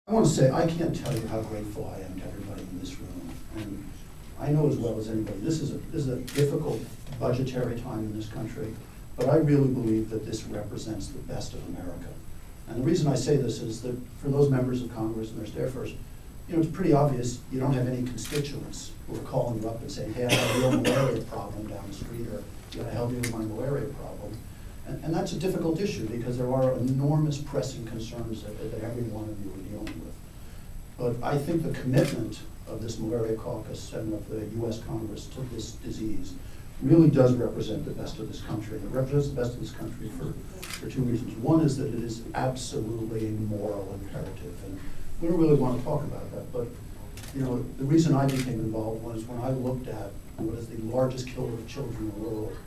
I want to say, I can't tell you how grateful I am to everybody in this room. And I know as well as anybody, this is a difficult budgetary time in this country, but I really believe that this represents the best of America. And the reason I say this is that for those members of Congress and their staffers, you know, it's pretty obvious you don't have any constituents who are calling you up and saying, hey, I have a real malaria problem down the street, or you gotta help me with my malaria problem. And that's a difficult issue because there are enormous pressing concerns that every one of you are dealing with. But I think the commitment of this Malaria Caucus and of the US Congress to this disease really does represent the best of this country. And it represents the best of this country for two reasons. One is that it is absolutely a moral imperative. And we don't really want to talk about that, but you know, the reason I became involved was when I looked at what is the largest killer of children in the world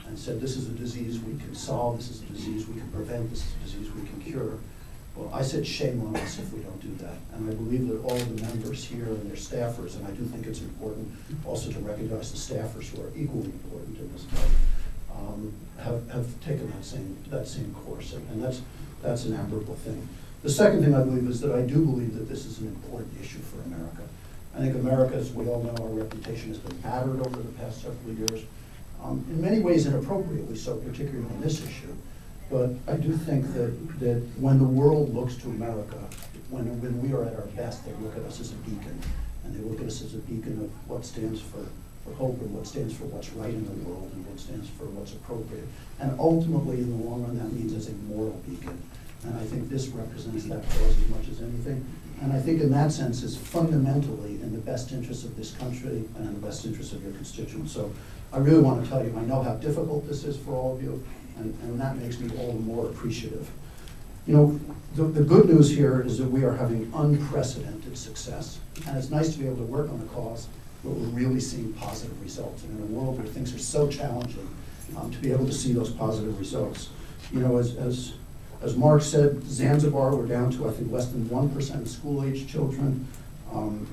and said, this is a disease we can solve, this is a disease we can prevent, this is a disease we can cure. Well, I said shame on us if we don't do that. And I believe that all of the members here and their staffers, and I do think it's important also to recognize the staffers who are equally important in this fight, have taken that same course, and that's an admirable thing. The second thing I believe is that I do believe that this is an important issue for America. I think America, as we all know, our reputation has been battered over the past several years, in many ways inappropriately so, particularly on this issue. But I do think that when the world looks to America, when we are at our best, they look at us as a beacon, and they look at us as a beacon of what stands for hope and what stands for what's right in the world and what stands for what's appropriate. And ultimately, in the long run, that means as a moral beacon. And I think this represents that cause as much as anything. And I think in that sense is fundamentally in the best interest of this country and in the best interest of your constituents. So I really want to tell you, I know how difficult this is for all of you, and that makes me all the more appreciative. You know, the good news here is that we are having unprecedented success. And it's nice to be able to work on a cause where we're really seeing positive results. And in a world where things are so challenging, to be able to see those positive results. You know, as Mark said, Zanzibar, we're down to, I think, less than 1% of school-age children.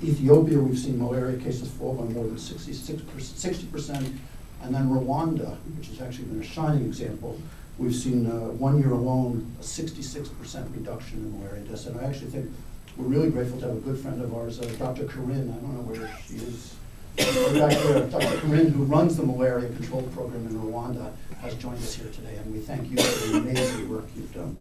Ethiopia, we've seen malaria cases fall by more than 60%. And then Rwanda, which has actually been a shining example, we've seen 1 year alone a 66% reduction in malaria deaths. And I actually think we're really grateful to have a good friend of ours, Dr. Corinne, I don't know where she is, back there, Dr. Corinne, who runs the malaria control program in Rwanda, has joined us here today, and we thank you for the amazing work you've done.